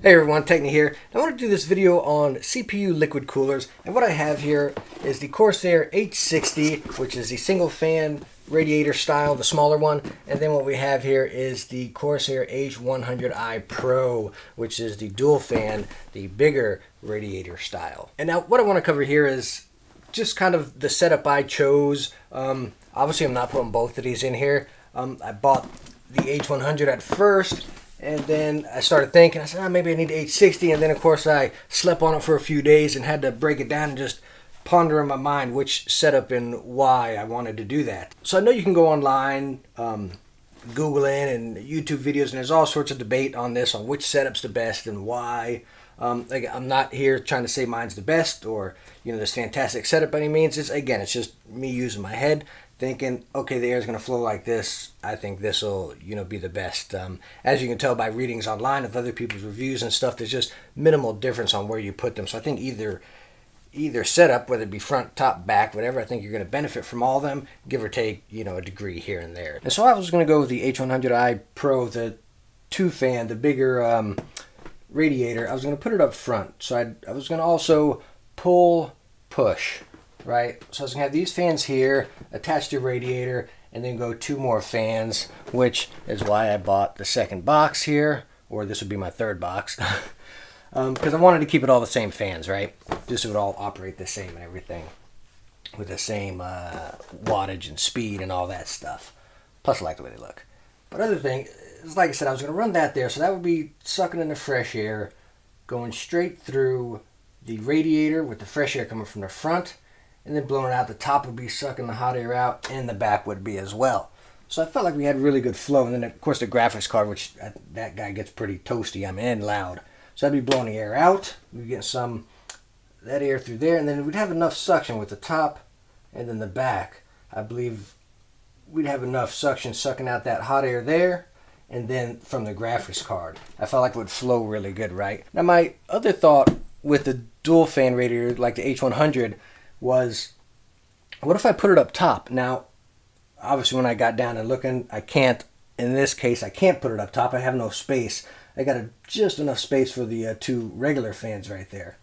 Hey everyone, Techne here. I want to do this video on CPU liquid coolers, and what I have here is the Corsair H60, which is the single fan radiator style, the smaller one, and then what we have here is the Corsair H100i Pro, which is the dual fan, the bigger radiator style. And now what I want to cover here is just kind of the setup I chose. Obviously I'm not putting both of these in here. I bought the H100 at first, and then I started thinking, I said, maybe I need the H60. And then, of course, I slept on it for a few days and had to break it down and just ponder in my mind which setup and why I wanted to do that. So I know you can go online, Google in and YouTube videos, and there's all sorts of debate on this, on which setup's the best and why. I'm not here trying to say mine's the best or, this fantastic setup by any means. It's just me using my head, thinking, okay, the air is going to flow like this. I think this will, be the best. As you can tell by readings online of other people's reviews and stuff, there's just minimal difference on where you put them. So I think either setup, whether it be front, top, back, whatever, I think you're going to benefit from all of them, give or take, a degree here and there. And so I was going to go with the H100i Pro, the two fan, the bigger radiator. I was going to put it up front. So I was going to also pull, push. Right, so I was going to have these fans here attached to the radiator and then go two more fans, which is why I bought the second box here, or this would be my third box, because I wanted to keep it all the same fans, right? This would all operate the same and everything with the same wattage and speed and all that stuff. Plus I like the way they look. But other thing is, like I said, I was going to run that there, so that would be sucking in the fresh air, going straight through the radiator with the fresh air coming from the front, and then blowing out. The top would be sucking the hot air out, and the back would be as well. So I felt like we had really good flow. And then, of course, the graphics card, which that guy gets pretty toasty, and loud. So I'd be blowing the air out. We'd get some that air through there, and then we'd have enough suction with the top and then the back. I believe we'd have enough suction sucking out that hot air there, and then from the graphics card. I felt like it would flow really good, right? Now, my other thought with the dual fan radiator, like the H100, was, what if I put it up top? Now, obviously when I got down and looking, in this case, I can't put it up top. I have no space. I got just enough space for the two regular fans right there.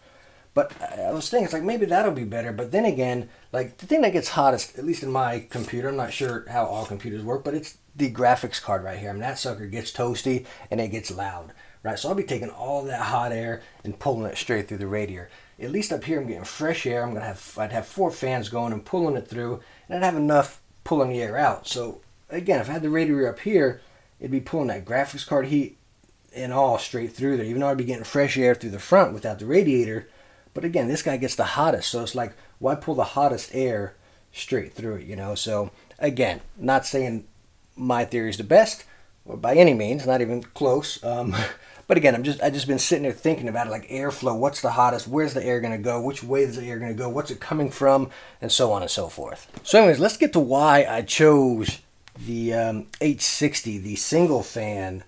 But I was thinking, it's like, maybe that'll be better. But then again, like, the thing that gets hottest, at least in my computer, I'm not sure how all computers work, but it's the graphics card right here. That sucker gets toasty and it gets loud, right? So I'll be taking all that hot air and pulling it straight through the radiator. At least up here I'm getting fresh air. I'd have four fans going and pulling it through, and I'd have enough pulling the air out. So again, if I had the radiator up here, it'd be pulling that graphics card heat and all straight through there, even though I'd be getting fresh air through the front without the radiator. But again, this guy gets the hottest, so it's like, why pull the hottest air straight through it, So again, not saying my theory is the best, or by any means, not even close. But again, I just been sitting there thinking about it, like airflow. What's the hottest? Where's the air going to go? Which way is the air going to go? What's it coming from? And so on and so forth. So anyways, let's get to why I chose the H60, the single fan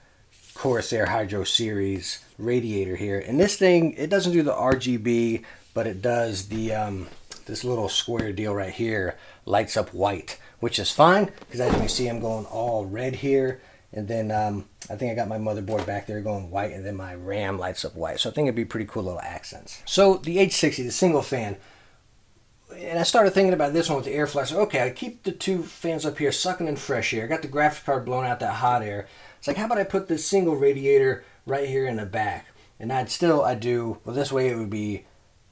Corsair Hydro Series radiator here. And this thing, it doesn't do the RGB, but it does the this little square deal right here, lights up white, which is fine, because as you can see, I'm going all red here. And then I think I got my motherboard back there going white, and then my RAM lights up white. So I think it'd be pretty cool little accents. So the H60, the single fan, and I started thinking about this one with the airflow. So okay, I keep the two fans up here sucking in fresh air. I got the graphics card blowing out that hot air. It's like, how about I put this single radiator right here in the back? And this way it would be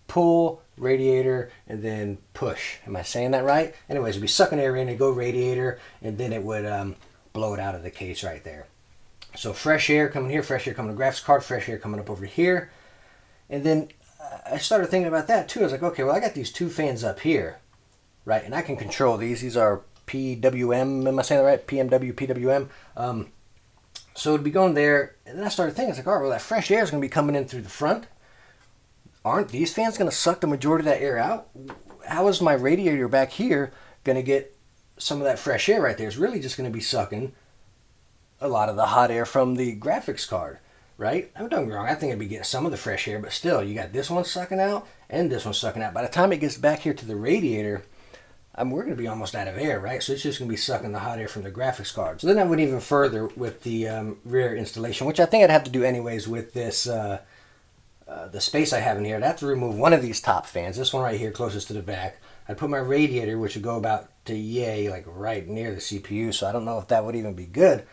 pull, radiator, and then push. Am I saying that right? Anyways, it'd be sucking air in, it'd go radiator, and then it would blow it out of the case right there. So fresh air coming here, fresh air coming to graphics card, fresh air coming up over here. And then I started thinking about that too. I was like, okay, well, I got these two fans up here, right? And I can control these. These are PWM, am I saying that right? PMW, PWM. So it'd be going there. And then I started thinking, I was like, all right, well, that fresh air is going to be coming in through the front. Aren't these fans going to suck the majority of that air out? How is my radiator back here going to get some of that fresh air right there? Is really just going to be sucking a lot of the hot air from the graphics card, right? Don't get me wrong, I think it'd be getting some of the fresh air, but still, you got this one sucking out and this one sucking out. By the time it gets back here to the radiator, we're going to be almost out of air, right? So it's just going to be sucking the hot air from the graphics card. So then I went even further with the rear installation, which I think I'd have to do anyways with this, the space I have in here. I'd have to remove one of these top fans, this one right here closest to the back. I'd put my radiator, which would go about to yay, like right near the CPU, so I don't know if that would even be good.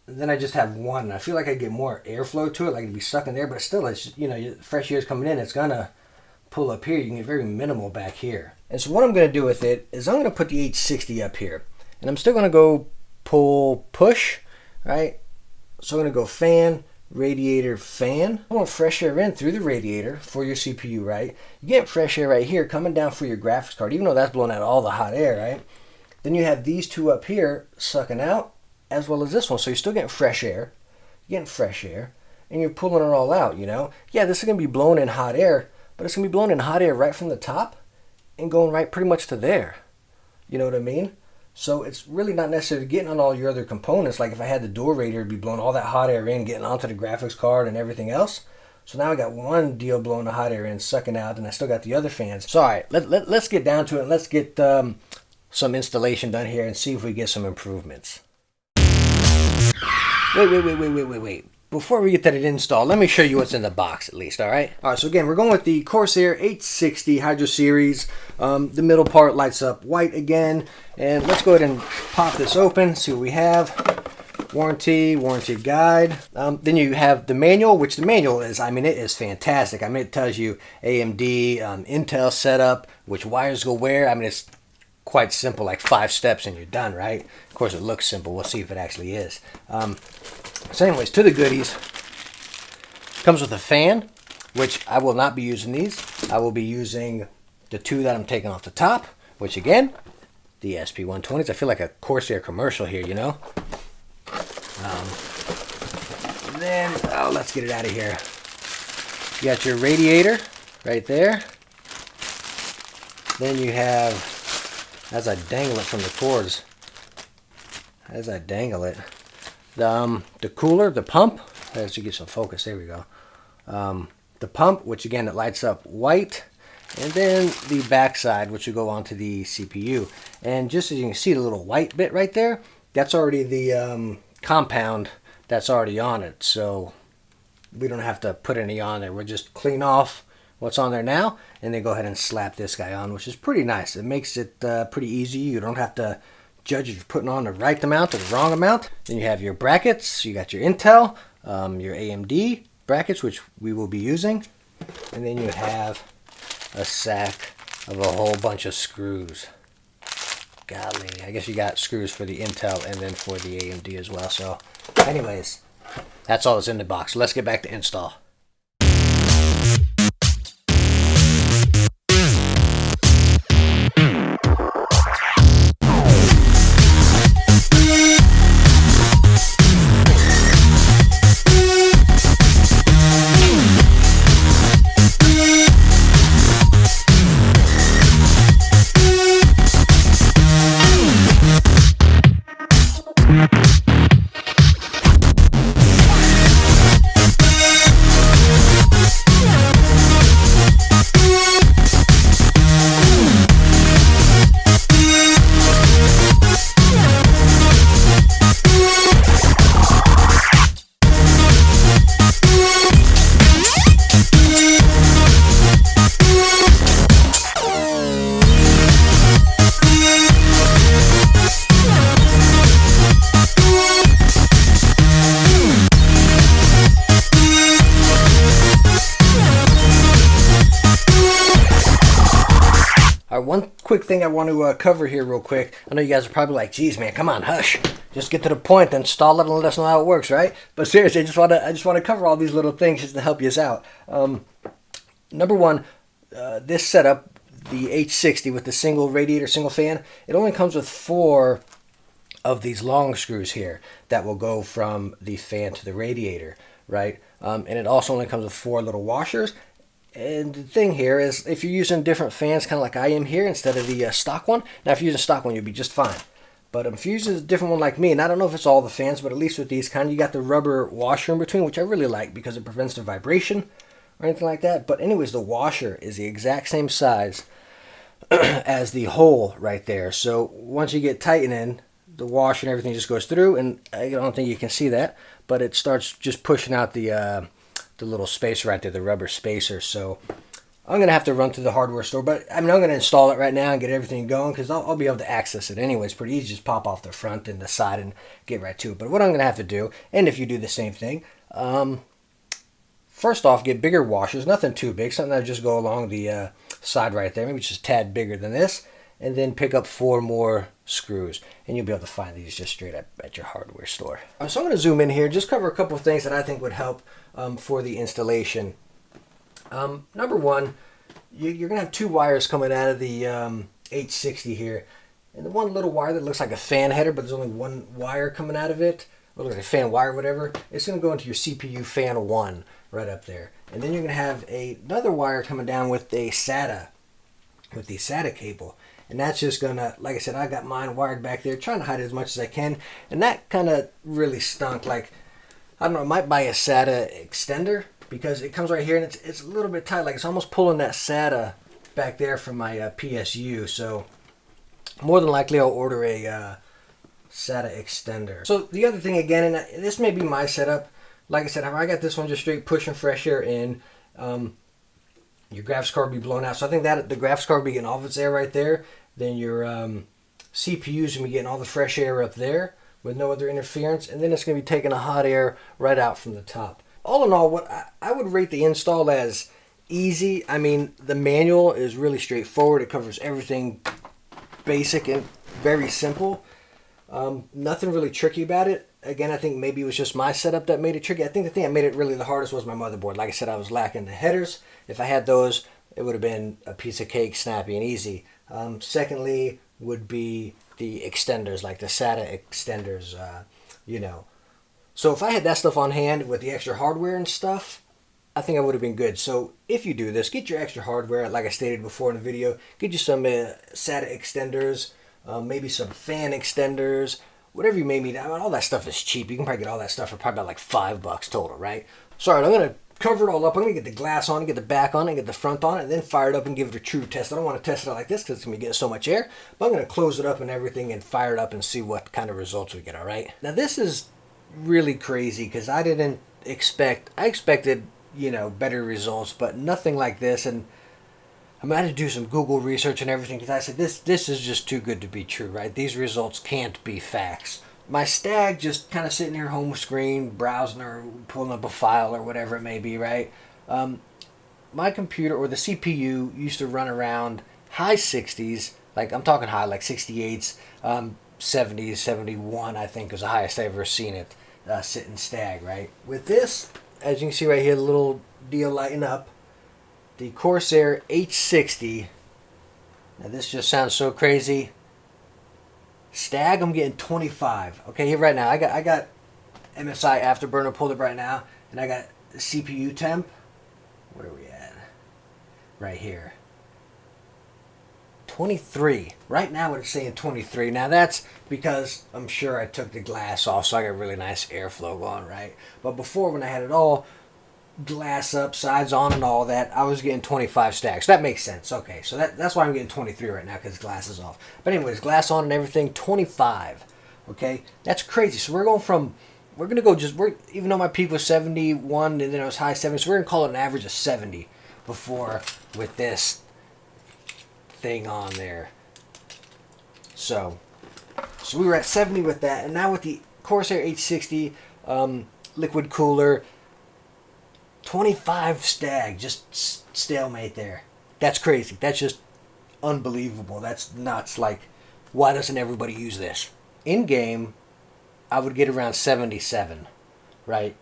Then I just have one. I feel like I get more airflow to it, like it'd be sucking there, but still, it's, you know, fresh air's coming in, it's gonna pull up here. You can get very minimal back here. And so what I'm gonna do with it is I'm gonna put the H60 up here, and I'm still gonna go pull push, right? So I'm gonna go fan, radiator, fan. I want fresh air in through the radiator for your CPU, right? You get fresh air right here coming down for your graphics card, even though that's blowing out all the hot air, right? Then you have these two up here sucking out, as well as this one. So you're still getting fresh air, and you're pulling it all out, you know? Yeah, this is gonna be blowing in hot air, but it's gonna be blowing in hot air right from the top and going right pretty much to there. You know what I mean? So it's really not necessarily getting on all your other components. Like if I had the dual radiator, it'd be blowing all that hot air in, getting onto the graphics card and everything else. So now I got one deal blowing the hot air in, sucking out, and I still got the other fans. So all right, let's get down to it. Let's get some installation done here and see if we get some improvements. Wait. Before we get that installed, let me show you what's in the box at least, all right? All right, so again, we're going with the Corsair H60 Hydro Series. The middle part lights up white again. And let's go ahead and pop this open, see what we have. Warranty guide. Then you have the manual, which the manual is, I mean, it is fantastic. I mean, it tells you AMD, Intel setup, which wires go where. I mean, it's quite simple, like 5 steps and you're done, right? Of course, it looks simple. We'll see if it actually is. So anyways, to the goodies. Comes with a fan, which I will not be using these. I will be using the two that I'm taking off the top, which again, the SP120s. I feel like a Corsair commercial here, you know? Then, let's get it out of here. You got your radiator right there. Then you have, as I dangle it from the cords, the cooler, the pump, as you get some focus, there we go. The pump, which again, it lights up white, and then the backside, which will go onto the CPU. And just as you can see, the little white bit right there, that's already the compound that's already on it. So we don't have to put any on there. We'll just clean off what's on there now, and then go ahead and slap this guy on, which is pretty nice. It makes it pretty easy. You don't have to judge if you're putting on the right amount or the wrong amount. Then you have your brackets. You got your Intel, your AMD brackets, which we will be using. And then you have a sack of a whole bunch of screws. Golly, I guess you got screws for the Intel and then for the AMD as well. So anyways, that's all that's in the box. Let's get back to install. One quick thing I want to cover here real quick. I know you guys are probably like, geez, man, come on, hush. Just get to the point, then install it and let us know how it works, right? But seriously, I just want to cover all these little things just to help you out. Number one, this setup, the H60 with the single radiator, single fan, it only comes with 4 of these long screws here that will go from the fan to the radiator, right? And it also only comes with 4 little washers. And the thing here is, if you're using different fans, kind of like I am here, instead of the stock one, now if you're using a stock one, you'll be just fine. But if you're using a different one like me, and I don't know if it's all the fans, but at least with these kind, you got the rubber washer in between, which I really like because it prevents the vibration or anything like that. But anyways, the washer is the exact same size as the hole right there. So once you get tightening, the wash and everything just goes through, and I don't think you can see that, but it starts just pushing out the little spacer right there, the rubber spacer. So I'm going to have to run to the hardware store, but I mean, I'm going to install it right now and get everything going because I'll be able to access it anyway. It's pretty easy. Just pop off the front and the side and get right to it. But what I'm going to have to do, and if you do the same thing, first off, get bigger washers, nothing too big, something that just go along the side right there, maybe just a tad bigger than this, and then pick up 4 more screws, and you'll be able to find these just straight up at your hardware store. So I'm going to zoom in here, just cover a couple of things that I think would help for the installation. Number one, you're going to have 2 wires coming out of the 860 here, and the one little wire that looks like a fan header, but there's only 1 wire coming out of it, or looks like a fan wire, whatever, it's going to go into your CPU fan 1 right up there. And then you're going to have another wire coming down with the SATA cable. And that's just going to, like I said, I got mine wired back there, trying to hide it as much as I can. And that kind of really stunk. Like, I don't know, I might buy a SATA extender because it comes right here and it's a little bit tight. Like, it's almost pulling that SATA back there from my PSU. So, more than likely I'll order a SATA extender. So, the other thing again, and this may be my setup, like I said, I got this one just straight pushing fresh air in. Your graphics card will be blown out. So I think that the graphics card will be getting all of its air right there. Then your CPU's going to be getting all the fresh air up there with no other interference. And then it's going to be taking the hot air right out from the top. All in all, what I would rate the install as easy. I mean, the manual is really straightforward. It covers everything basic and very simple. Nothing really tricky about it. Again, I think maybe it was just my setup that made it tricky. I think the thing that made it really the hardest was my motherboard. Like I said, I was lacking the headers. If I had those, it would have been a piece of cake, snappy and easy. Secondly would be the extenders, like the SATA extenders, So if I had that stuff on hand with the extra hardware and stuff, I think I would have been good. So if you do this, get your extra hardware, like I stated before in the video. Get you some SATA extenders, maybe some fan extenders, whatever you may need. I mean, all that stuff is cheap. You can probably get all that stuff for probably about like $5 total, right? So, all right, I'm going to cover it all up. I'm going to get the glass on it, get the back on it, get the front on it, and then fire it up and give it a true test. I don't want to test it out like this because it's going to be getting so much air, but I'm going to close it up and everything and fire it up and see what kind of results we get, all right? Now, this is really crazy because I expected, better results, but nothing like this. And I'm going to have to do some Google research and everything because I said, this is just too good to be true, right? These results can't be facts. My Stag just kind of sitting here home screen, browsing or pulling up a file or whatever it may be, right? My computer or the CPU used to run around high 60s, like I'm talking high, like 68s, 70s, 71, I think was the highest I've ever seen it sitting Stag, right? With this, as you can see right here, the little deal lighting up, the Corsair H60. Now this just sounds so crazy. Stag, I'm getting 25. Okay, here right now, I got MSI Afterburner pulled up right now, and I got CPU temp. Where are we at? Right here. 23. Right now it's saying 23. Now that's because I'm sure I took the glass off, so I got really nice airflow going, right? But before, when I had it all glass up, sides on and all that, I was getting 25 stacks. That makes sense. Okay, so that's why I'm getting 23 right now, because glass is off. But anyways, glass on and everything, 25. Okay, that's crazy. So we're going to go even though my peak was 71 and then it was high 70, so we're going to call it an average of 70 before with this thing on there. So we were at 70 with that, and now with the Corsair H60 liquid cooler, 25 Stag, just stalemate there. That's crazy. That's just unbelievable. That's nuts. Like, why doesn't everybody use this? In game, I would get around 77, right?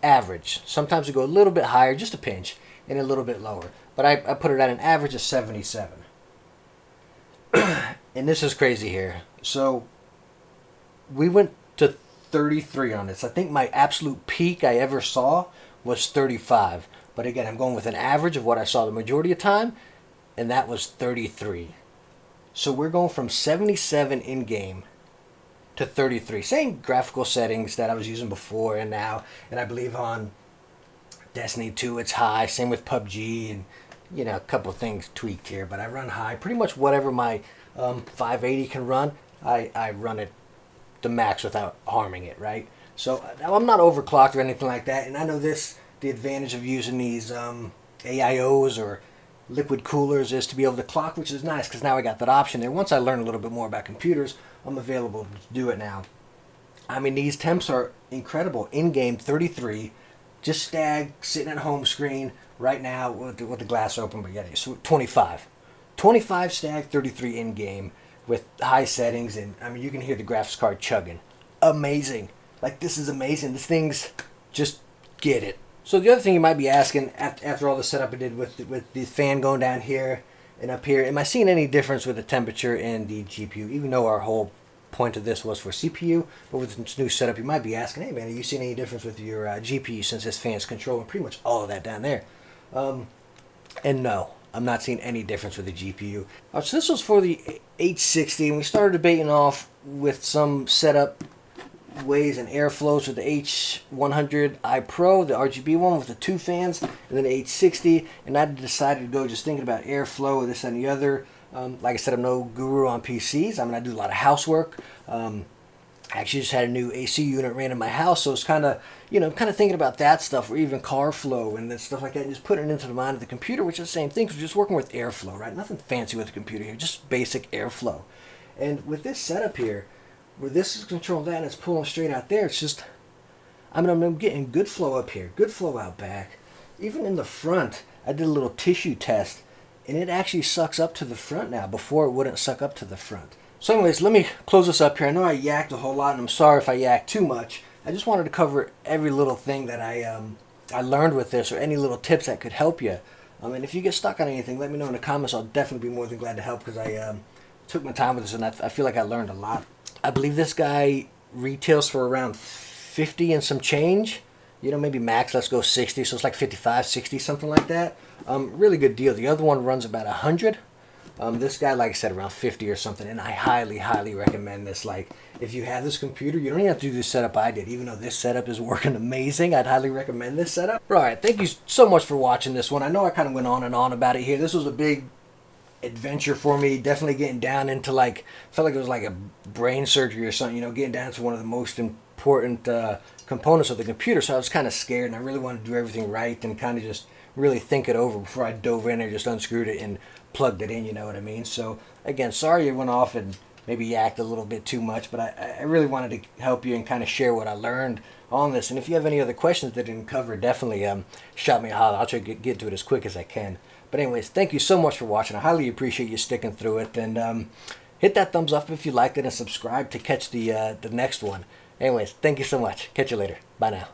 Average. Sometimes we go a little bit higher, just a pinch, and a little bit lower. But I put it at an average of 77. And this is crazy here. So we went to 33 on this. I think my absolute peak I ever saw was 35. But again, I'm going with an average of what I saw the majority of time, and that was 33. So we're going from 77 in-game to 33. Same graphical settings that I was using before and now. And I believe on Destiny 2 it's high. Same with PUBG and you know, a couple of things tweaked here, but I run high. Pretty much whatever my 580 can run, I run it the max without harming it, right? So now I'm not overclocked or anything like that, and I know this, the advantage of using these AIOs or liquid coolers is to be able to clock, which is nice because now I got that option there. Once I learn a little bit more about computers, I'm available to do it now. I mean, these temps are incredible. In-game 33, just stag, sitting at home screen right now with the glass open, but yeah, so 25. 25 stag, 33 in-game with high settings, and I mean, you can hear the graphics card chugging. Amazing. Like, this is amazing. This thing's just get it. So the other thing you might be asking, after all the setup I did with the fan going down here and up here, am I seeing any difference with the temperature in the GPU? Even though our whole point of this was for CPU, but with this new setup, you might be asking, hey man, are you seeing any difference with your GPU since this fan's controlling pretty much all of that down there? And no, I'm not seeing any difference with the GPU. So this was for the 860, and we started debating off with some setup ways and airflows with the H100i Pro, the RGB one with the 2 fans, and then the 860, and I decided to go just thinking about airflow, this and the other. Like I said, I'm no guru on PCs. I mean, I do a lot of housework. I actually just had a new AC unit ran in my house, so it's kind of, you know, kind of thinking about that stuff, or even car flow and stuff like that, and just putting it into the mind of the computer, which is the same thing, because we're just working with airflow, right? Nothing fancy with the computer here, just basic airflow. And with this setup here, where this is controlling that and it's pulling straight out there, it's just, I mean, I'm getting good flow up here, good flow out back. Even in the front, I did a little tissue test, and it actually sucks up to the front now. Before, it wouldn't suck up to the front. So anyways, let me close this up here. I know I yacked a whole lot, and I'm sorry if I yacked too much. I just wanted to cover every little thing that I learned with this, or any little tips that could help you. And if you get stuck on anything, let me know in the comments. I'll definitely be more than glad to help, because I took my time with this, and I feel like I learned a lot. I believe this guy retails for around 50 and some change. You know, maybe max, let's go 60, so it's like 55, 60, something like that. Really good deal. The other one runs about 100. This guy, like I said, around 50 or something, and I highly, highly recommend this. Like, if you have this computer, you don't even have to do the setup I did. Even though this setup is working amazing, I'd highly recommend this setup. All right, thank you so much for watching this one. I know I kind of went on and on about it here. This was a big adventure for me, definitely getting down into, like, felt like it was like a brain surgery or something, you know, getting down to one of the most important components of the computer. So I was kind of scared, and I really wanted to do everything right and kind of just really think it over before I dove in and just unscrewed it and plugged it in, you know what I mean? So again, sorry it went off and maybe yacked a little bit too much, but I really wanted to help you and kind of share what I learned on this. And if you have any other questions that I didn't cover, definitely shout me a holler. I'll try to get to it as quick as I can. But anyways, thank you so much for watching. I highly appreciate you sticking through it, and hit that thumbs up if you liked it, and subscribe to catch the next one. Anyways, thank you so much. Catch you later. Bye now.